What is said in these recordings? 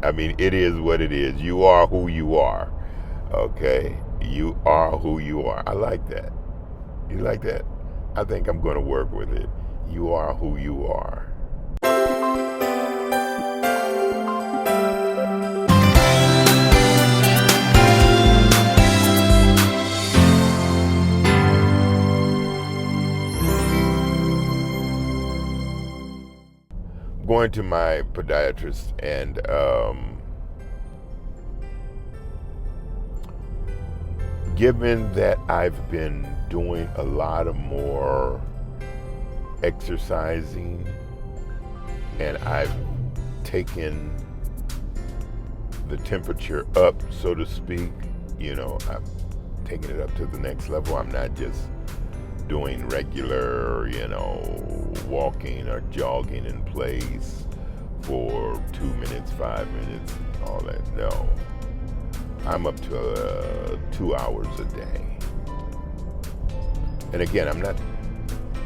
I mean, it is what it is. You are who you are. Okay? You are who you are. I like that. You like that? I think I'm going to work with it. You are who you are. Going to my podiatrist, and given that I've been doing a lot of more exercising, and I've taken the temperature up, so to speak, I'm taking it up to the next level. I'm not just doing regular, walking or jogging in place for 2 minutes, 5 minutes, all that. No. I'm up to 2 hours a day. And again, I'm not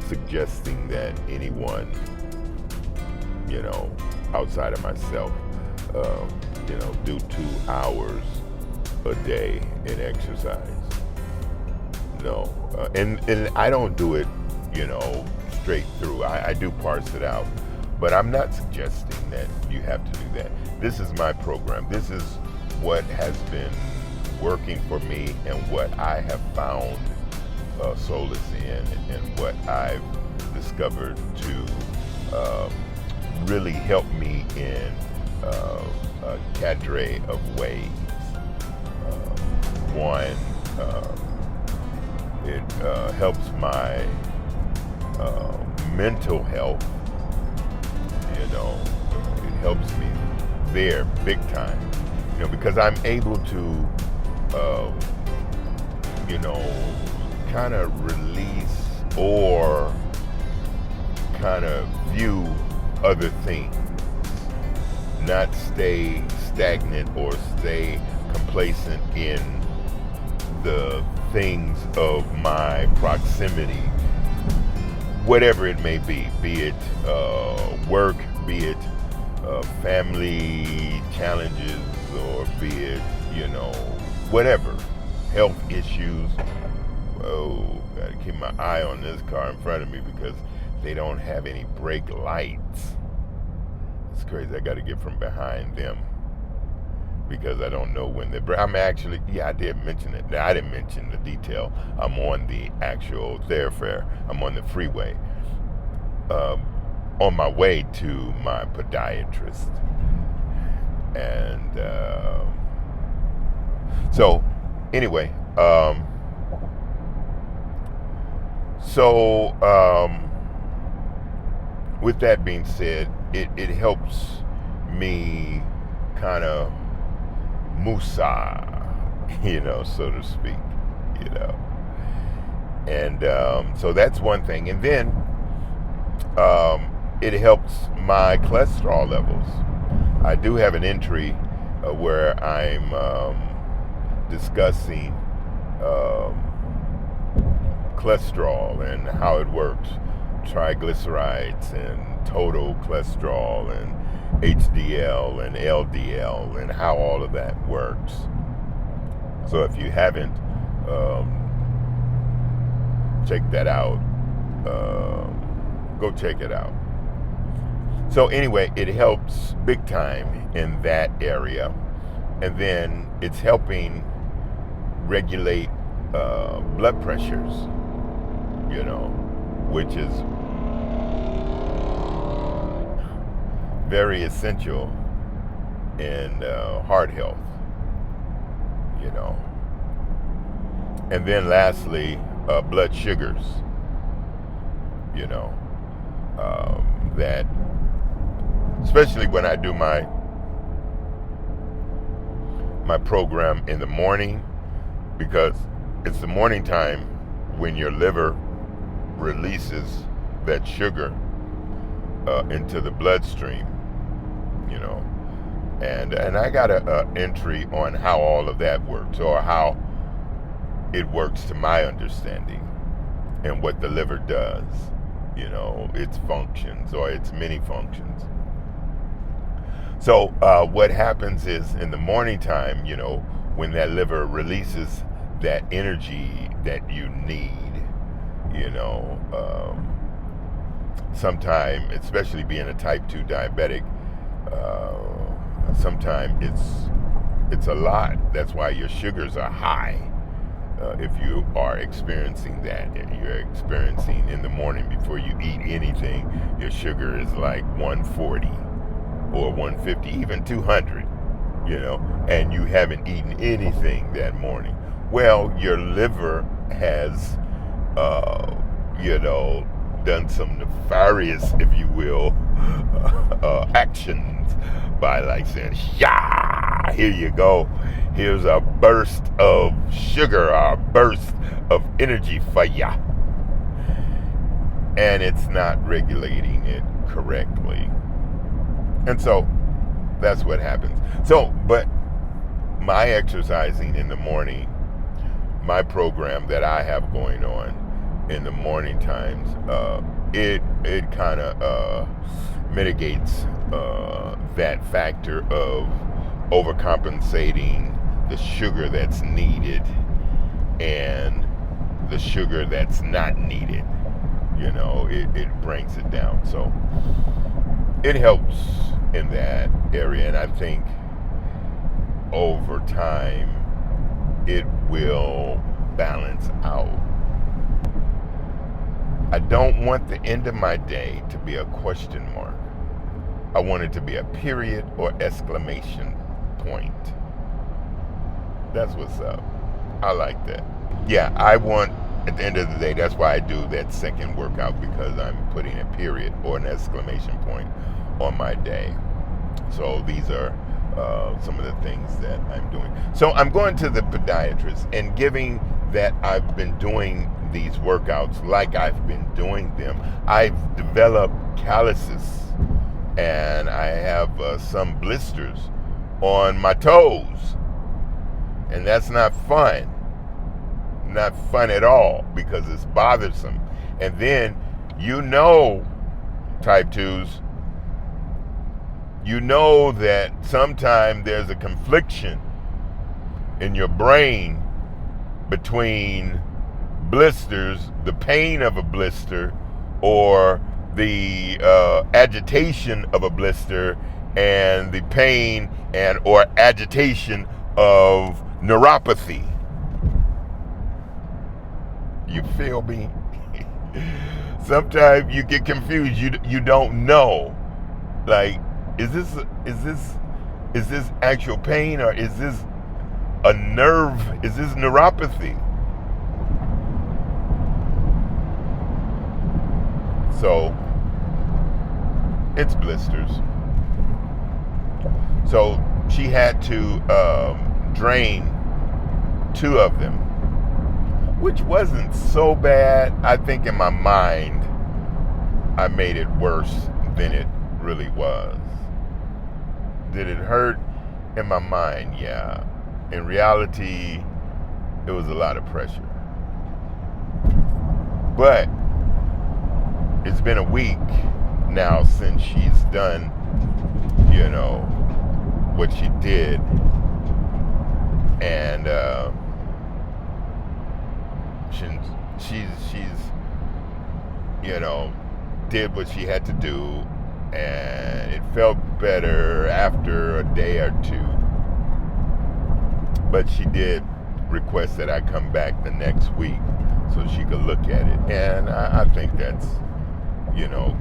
suggesting that anyone, outside of myself, do 2 hours a day in exercise. No. And I don't do it, straight through. I do parse it out. But I'm not suggesting that you have to do that. This is my program. This is what has been working for me and what I have found solace in, and what I've discovered to really help me in a cadre of ways. One, it helps my mental health. It helps me there big time. Because I'm able to, kind of release or kind of view other things, not stay stagnant or stay complacent in the things of my proximity, whatever it may be it work, be it family challenges, or be it, whatever, health issues. Oh, gotta keep my eye on this car in front of me because they don't have any brake lights. It's crazy. I gotta get from behind them because I don't know when they're. I'm actually, I did mention it. Now, I didn't mention the detail. I'm on the actual thoroughfare. I'm on the freeway. On my way to my podiatrist. And so anyway, with that being said, it helps me kind of musa, so to speak, and so that's one thing. And then it helps my cholesterol levels. I do have an entry where I'm discussing cholesterol and how it works, triglycerides and total cholesterol and HDL and LDL and how all of that works. So if you haven't checked that out, go check it out. So anyway, it helps big time in that area. And then it's helping regulate blood pressures, which is very essential in heart health, And then lastly, blood sugars, that especially when I do my program in the morning, because it's the morning time when your liver releases that sugar into the bloodstream, and I got a entry on how all of that works, or how it works to my understanding, and what the liver does, its functions or its many functions. So what happens is in the morning time, when that liver releases that energy that you need, you know, sometime, especially being a type 2 diabetic, sometimes it's a lot. That's why your sugars are high. If you are experiencing that, and you're experiencing in the morning before you eat anything, your sugar is like 140 or 150, even 200, and you haven't eaten anything that morning. Well, your liver has, done some nefarious, if you will, actions by like saying, "Yeah, here you go. Here's a burst of sugar, a burst of energy for ya," and it's not regulating it correctly, and so that's what happens. So, but my exercising in the morning, my program that I have going on in the morning times, it kind of mitigates that factor of overcompensating the sugar that's needed and the sugar that's not needed. It brings it down. So it helps in that area, and I think over time it will balance out. I don't want the end of my day to be a question mark. I want it to be a period or exclamation point. That's what's up. I like that. Yeah, I want, at the end of the day, that's why I do that second workout, because I'm putting a period or an exclamation point on my day. So these are some of the things that I'm doing. So I'm going to the podiatrist, and giving that I've been doing these workouts like I've been doing them, I've developed calluses, and I have some blisters on my toes, and that's not fun. Not fun at all, because it's bothersome. And then, type 2s, that sometimes there's a confliction in your brain between blisters, the pain of a blister, or the agitation of a blister, and the pain and or agitation of neuropathy. You feel me? Sometimes you get confused. You don't know. Like, is this actual pain, or is this a nerve? Is this neuropathy? So it's blisters. So she had to drain 2 of them, which wasn't so bad. I think in my mind, I made it worse than it really was. Did it hurt? In my mind, yeah. In reality, it was a lot of pressure. But it's been a week now since she's done, what she did. And she's did what she had to do, and it felt better after a day or 2. But she did request that I come back the next week so she could look at it, and I think that's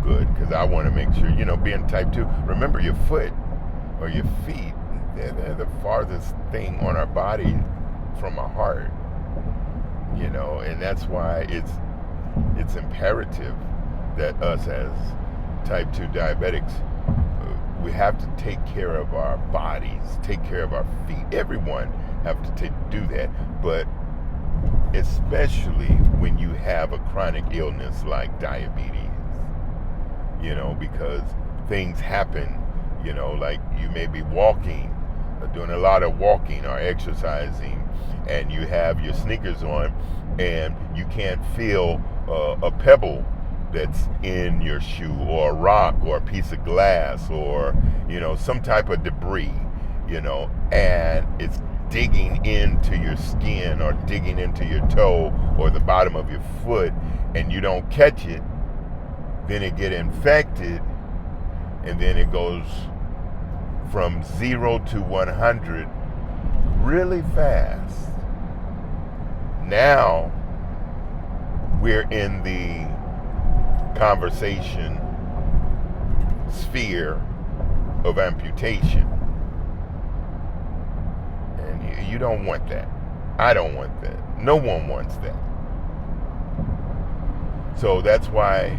good, because I want to make sure, being type 2, remember, your foot or your feet, they're the farthest thing on our body from our heart, and that's why it's imperative that us as type 2 diabetics, we have to take care of our bodies, take care of our feet. Everyone have to do that, but especially when you have a chronic illness like diabetes, because things happen, like you may be walking, doing a lot of walking or exercising, and you have your sneakers on, and you can't feel a pebble that's in your shoe, or a rock, or a piece of glass, or some type of debris, and it's digging into your skin or digging into your toe or the bottom of your foot, and you don't catch it, then it get infected, and then it goes from 0 to 100 really fast. Now we're in the conversation sphere of amputation. And you don't want that. I don't want that. No one wants that. So that's why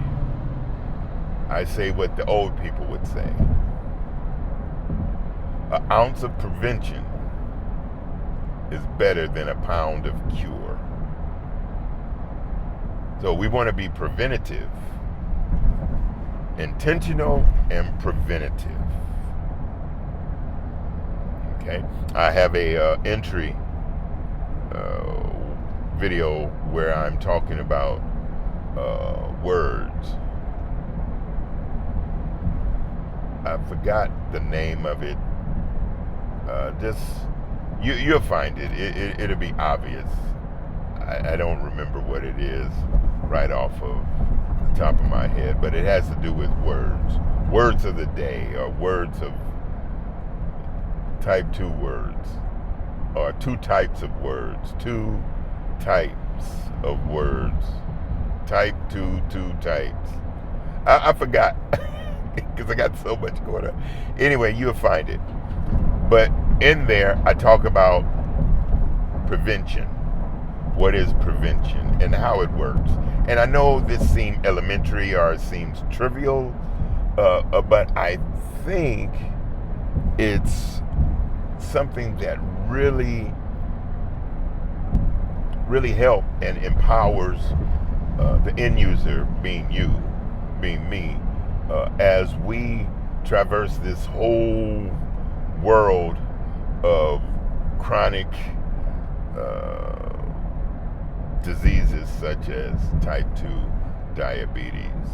I say what the old people would say. An ounce of prevention is better than a pound of cure. So we want to be preventative, intentional and preventative. Okay, I have a entry video where I'm talking about words. I forgot the name of it. You'll find it. It'll be obvious. I don't remember what it is right off of the top of my head, but it has to do with words of the day, or words of type 2 words, or 2 types of words, 2 types of words, type 2 types. I forgot because I got so much going on. Anyway, you'll find it. But in there, I talk about prevention. What is prevention and how it works? And I know this seems elementary or it seems trivial, but I think it's something that really helps and empowers the end user, being you, being me, as we traverse this whole world of chronic diseases such as type 2 diabetes.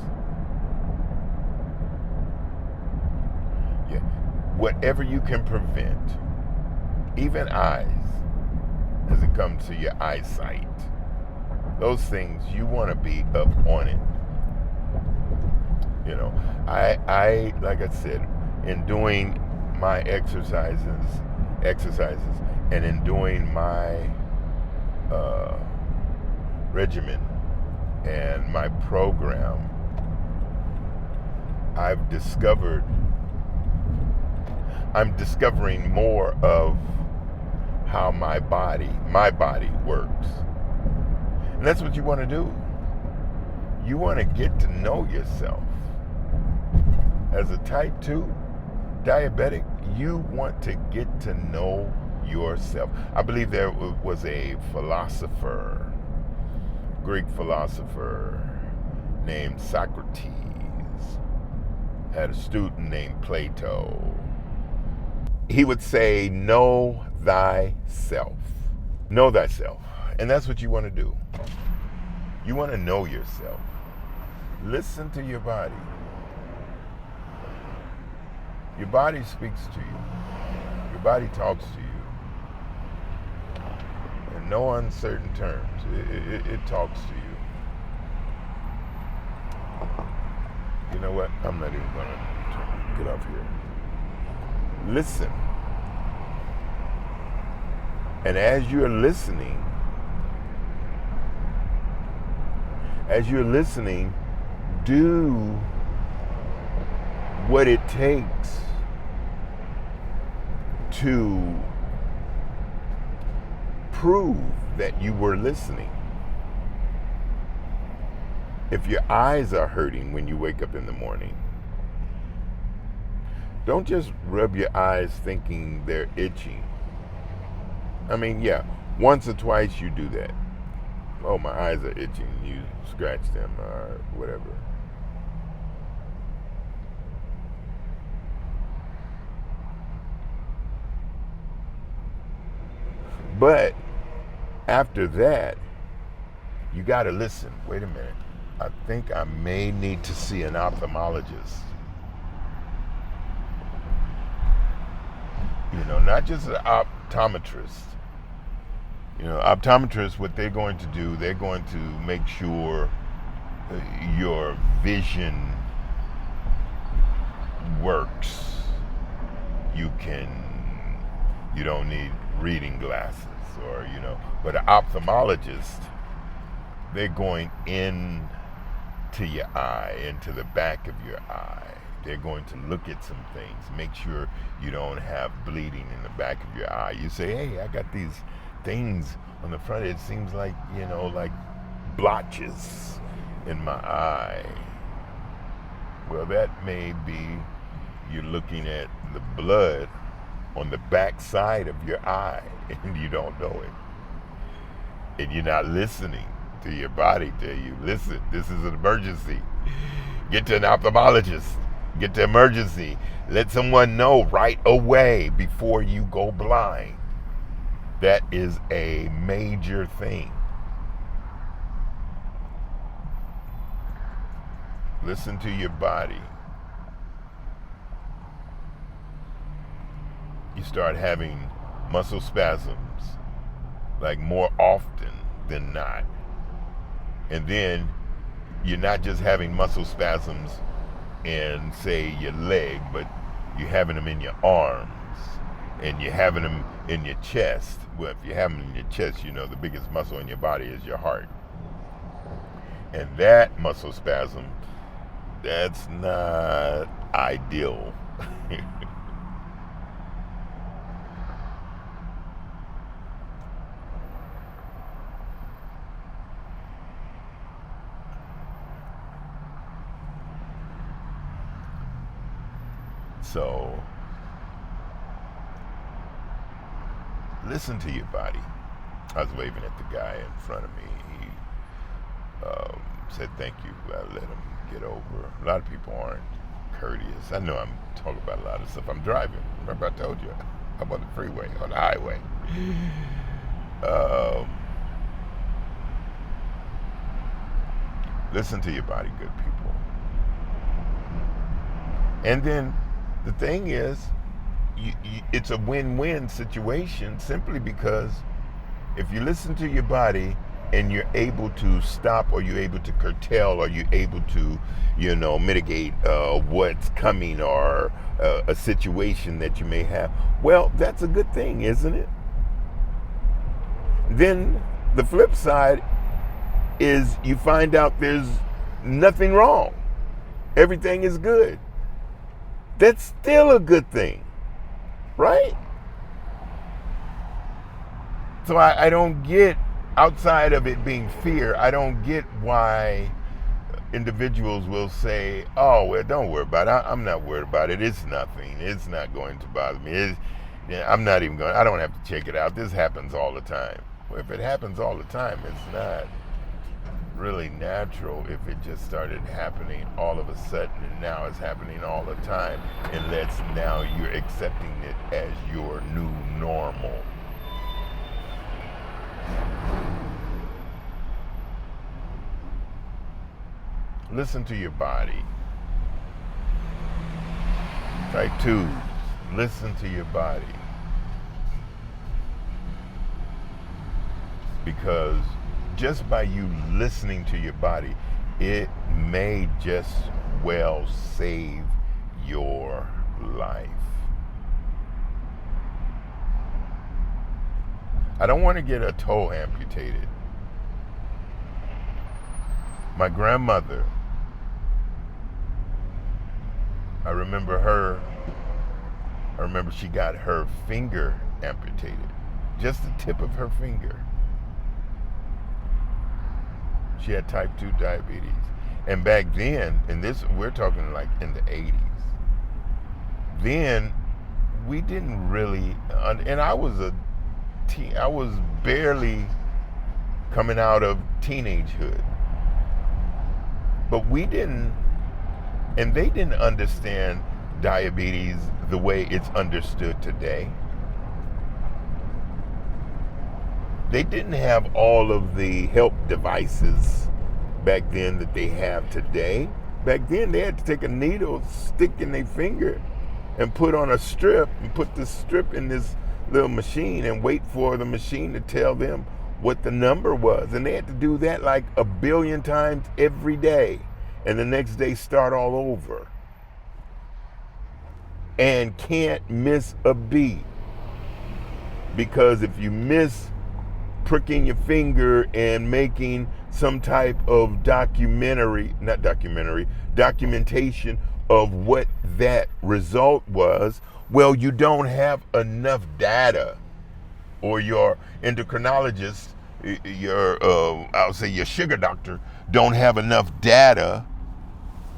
Yeah. Whatever you can prevent, even eyes, as it comes to your eyesight, those things, you want to be up on it. I like I said, in doing my exercises, and in doing my regimen and my program, I'm discovering more of how my body works. And that's what you want to do. You want to get to know yourself. As a type 2 diabetic, you want to get to know yourself. I believe there was a philosopher, Greek philosopher named Socrates, had a student named Plato. He would say, know thyself. Know thyself. And that's what you want to do. You want to know yourself. Listen to your body. Your body speaks to you. Your body talks to you. In no uncertain terms. It talks to you. You know what? I'm not even going to get off here. Listen. And as you're listening, do what it takes to prove that you were listening. If your eyes are hurting when you wake up in the morning, don't just rub your eyes thinking they're itching. I mean, yeah, once or twice you do that. Oh, my eyes are itching. You scratch them or whatever. But after that, you got to listen. Wait a minute. I think I may need to see an ophthalmologist. Not just an optometrist. Optometrists, what they're going to do, they're going to make sure your vision works. You don't need reading glasses but an ophthalmologist, they're going in to your eye, into the back of your eye. They're going to look at some things, make sure you don't have bleeding in the back of your eye. You say, hey, I got these things on the front. It seems like, like blotches in my eye. Well, that may be you're looking at the blood on the back side of your eye and you don't know it. And you're not listening to your body tell you, listen, this is an emergency. Get to an ophthalmologist. Get to emergency. Let someone know right away before you go blind. That is a major thing. Listen to your body. You start having muscle spasms, like more often than not. And then you're not just having muscle spasms in, say, your leg, but you're having them in your arms, and you're having them in your chest. Well, if you have them in your chest, the biggest muscle in your body is your heart. And that muscle spasm, that's not ideal. So, listen to your body. I was waving at the guy in front of me. He said thank you. I let him get over. A lot of people aren't courteous. I know I'm talking about a lot of stuff. I'm driving. Remember I told you, I'm on the freeway, on the highway. Listen to your body, good people. And then the thing is, it's a win-win situation simply because if you listen to your body and you're able to stop, or you're able to curtail, or you're able to, mitigate what's coming, or a situation that you may have, well, that's a good thing, isn't it? Then the flip side is you find out there's nothing wrong. Everything is good. That's still a good thing, right? So I don't get, outside of it being fear, I don't get why individuals will say, oh, well, don't worry about it. I'm not worried about it. It's nothing. It's not going to bother me. I'm not even going, I don't have to check it out. This happens all the time. Well, if it happens all the time, it's not really natural if it just started happening all of a sudden, and now it's happening all the time, unless now you're accepting it as your new normal. Listen to your body. Type 2, listen to your body. Because just by you listening to your body, it may just well save your life. I don't want to get a toe amputated. My grandmother, I remember she got her finger amputated, just the tip of her finger. She had type 2 diabetes. And back then, and this, we're talking like in the 80s, then we didn't really, and I was barely coming out of teenagehood. But we didn't, and they didn't understand diabetes the way it's understood today. They didn't have all of the help devices back then that they have today. Back then they had to take a needle, stick in their finger, and put on a strip, and put the strip in this little machine and wait for the machine to tell them what the number was. And they had to do that like 1 billion times every day. And the next day start all over. And can't miss a beat. Because if you miss pricking your finger and making some type of documentation of what that result was, well, you don't have enough data, or your endocrinologist, I'll say your sugar doctor, don't have enough data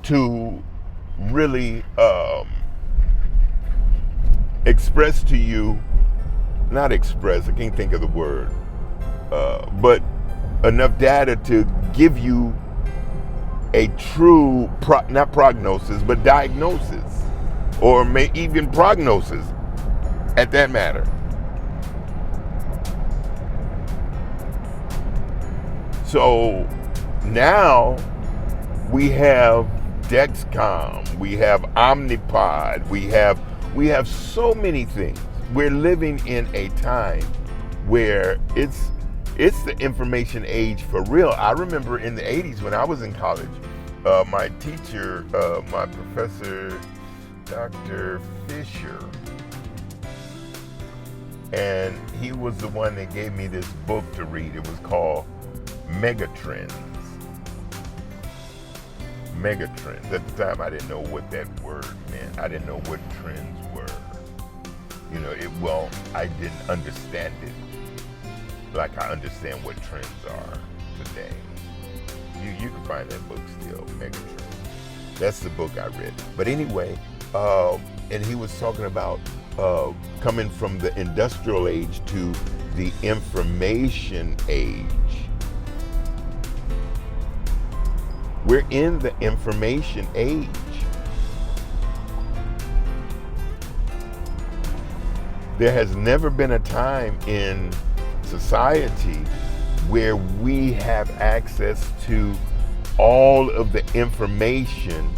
to really express to you, not express, I can't think of the word, but enough data to give you a true, not prognosis, but diagnosis, or even prognosis at that matter. So now we have Dexcom, we have Omnipod, we have so many things. We're living in a time where it's the information age for real. I remember in the 80s when I was in college, my teacher, my professor, Dr. Fisher, and he was the one that gave me this book to read. It was called Megatrends. Megatrends. At the time, I didn't know what that word meant. I didn't know what trends were. You know, I didn't understand it like I understand what trends are today. You can find that book still, Megatrends. That's the book I read. But anyway, and he was talking about coming from the industrial age to the information age. We're in the information age. There has never been a time in society where we have access to all of the information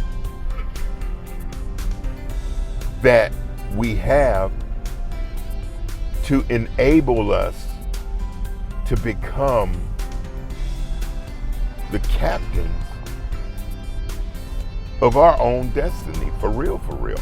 that we have to enable us to become the captains of our own destiny, for real, for real.